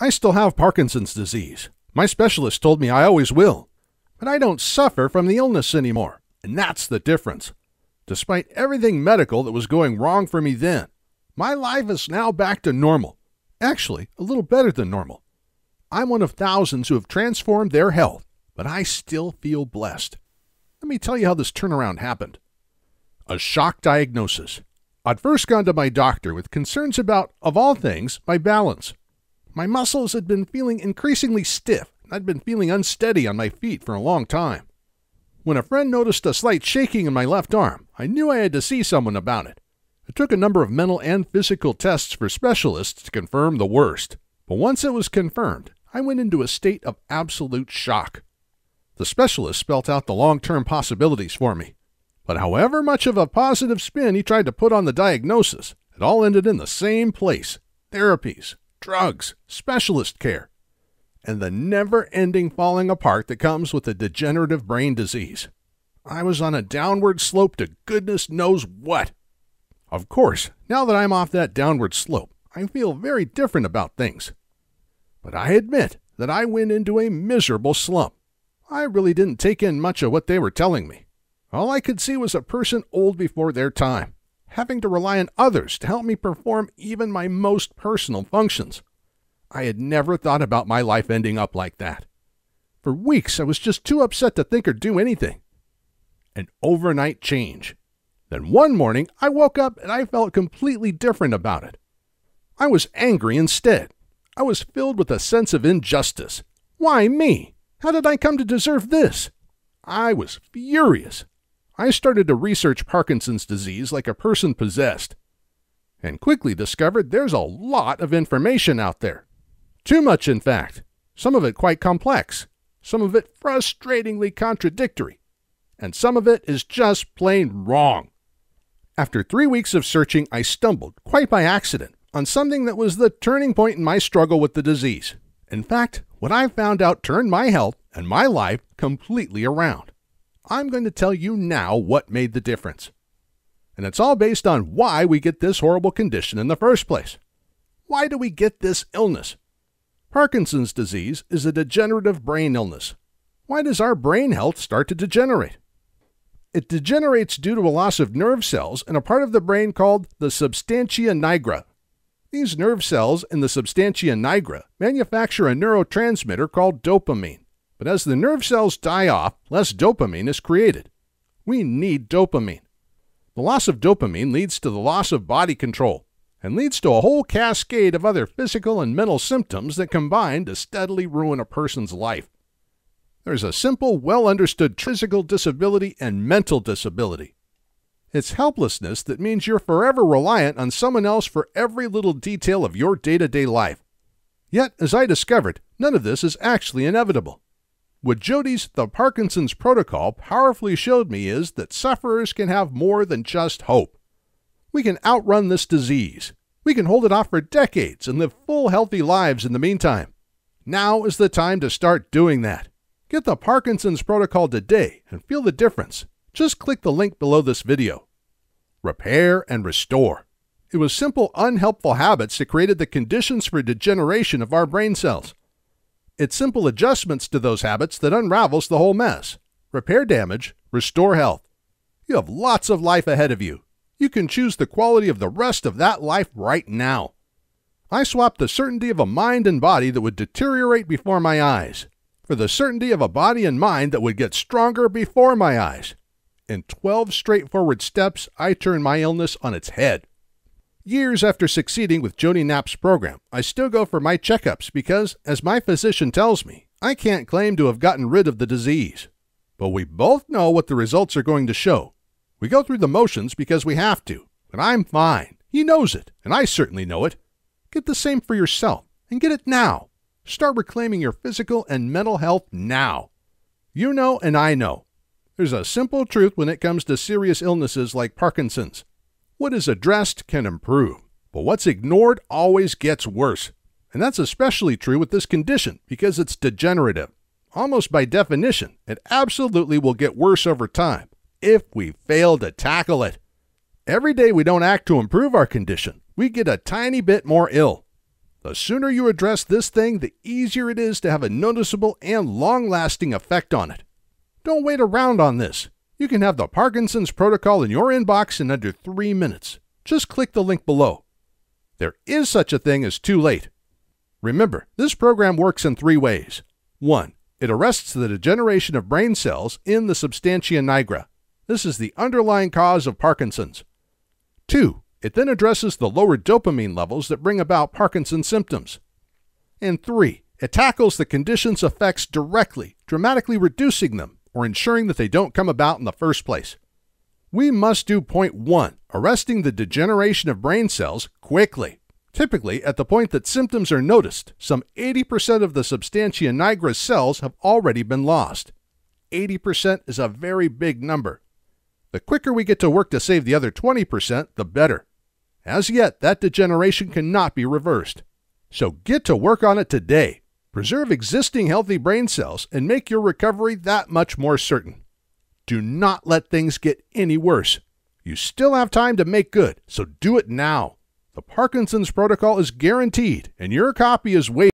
I still have Parkinson's disease. My specialist told me I always will. But I don't suffer from the illness anymore, and that's the difference. Despite everything medical that was going wrong for me then, my life is now back to normal. Actually, a little better than normal. I'm one of thousands who have transformed their health, but I still feel blessed. Let me tell you how this turnaround happened. A shock diagnosis. I'd first gone to my doctor with concerns about, of all things, my balance. My muscles had been feeling increasingly stiff, and I'd been feeling unsteady on my feet for a long time. When a friend noticed a slight shaking in my left arm, I knew I had to see someone about it. I took a number of mental and physical tests for specialists to confirm the worst. But once it was confirmed, I went into a state of absolute shock. The specialist spelt out the long-term possibilities for me. But however much of a positive spin he tried to put on the diagnosis, it all ended in the same place: therapies, drugs, specialist care, and the never-ending falling apart that comes with a degenerative brain disease. I was on a downward slope to goodness knows what. Of course, now that I'm off that downward slope, I feel very different about things. But I admit that I went into a miserable slump. I really didn't take in much of what they were telling me. All I could see was a person old before their time, having to rely on others to help me perform even my most personal functions. I had never thought about my life ending up like that. For weeks, I was just too upset to think or do anything. An overnight change. Then one morning, I woke up and I felt completely different about it. I was angry instead. I was filled with a sense of injustice. Why me? How did I come to deserve this? I was furious. I started to research Parkinson's disease like a person possessed, and quickly discovered there's a lot of information out there. Too much, in fact. Some of it quite complex, some of it frustratingly contradictory, and some of it is just plain wrong. After 3 weeks of searching, I stumbled, quite by accident, on something that was the turning point in my struggle with the disease. In fact, what I found out turned my health and my life completely around. I'm going to tell you now what made the difference. And it's all based on why we get this horrible condition in the first place. Why do we get this illness? Parkinson's disease is a degenerative brain illness. Why does our brain health start to degenerate? It degenerates due to a loss of nerve cells in a part of the brain called the substantia nigra. These nerve cells in the substantia nigra manufacture a neurotransmitter called dopamine. But as the nerve cells die off, less dopamine is created. We need dopamine. The loss of dopamine leads to the loss of body control and leads to a whole cascade of other physical and mental symptoms that combine to steadily ruin a person's life. There's a simple, well-understood physical disability and mental disability. It's helplessness that means you're forever reliant on someone else for every little detail of your day-to-day life. Yet, as I discovered, none of this is actually inevitable. What Jody's The Parkinson's Protocol powerfully showed me is that sufferers can have more than just hope. We can outrun this disease. We can hold it off for decades and live full, healthy lives in the meantime. Now is the time to start doing that. Get the Parkinson's Protocol today and feel the difference. Just click the link below this video. Repair and restore. It was simple, unhelpful habits that created the conditions for degeneration of our brain cells. It's simple adjustments to those habits that unravels the whole mess. Repair damage, restore health. You have lots of life ahead of you. You can choose the quality of the rest of that life right now. I swapped the certainty of a mind and body that would deteriorate before my eyes for the certainty of a body and mind that would get stronger before my eyes. In 12 straightforward steps, I turned my illness on its head. Years after succeeding with Jody Knapp's program, I still go for my checkups because, as my physician tells me, I can't claim to have gotten rid of the disease. But we both know what the results are going to show. We go through the motions because we have to, but I'm fine. He knows it, and I certainly know it. Get the same for yourself, and get it now. Start reclaiming your physical and mental health now. You know and I know. There's a simple truth when it comes to serious illnesses like Parkinson's. What is addressed can improve, but what's ignored always gets worse. And that's especially true with this condition because it's degenerative. Almost by definition, it absolutely will get worse over time if we fail to tackle it. Every day we don't act to improve our condition, we get a tiny bit more ill. The sooner you address this thing, the easier it is to have a noticeable and long-lasting effect on it. Don't wait around on this. You can have the Parkinson's protocol in your inbox in under 3 minutes. Just click the link below. There is such a thing as too late. Remember, this program works in 3 ways. 1. It arrests the degeneration of brain cells in the substantia nigra. This is the underlying cause of Parkinson's. 2. It then addresses the lower dopamine levels that bring about Parkinson's symptoms. And 3. It tackles the condition's effects directly, dramatically reducing them or ensuring that they don't come about in the first place. We must do point 1, arresting the degeneration of brain cells quickly. Typically, at the point that symptoms are noticed, some 80% of the substantia nigra cells have already been lost. 80% is a very big number. The quicker we get to work to save the other 20%, the better. As yet, that degeneration cannot be reversed. So get to work on it today. Preserve existing healthy brain cells and make your recovery that much more certain. Do not let things get any worse. You still have time to make good, so do it now. The Parkinson's protocol is guaranteed, and your copy is waiting.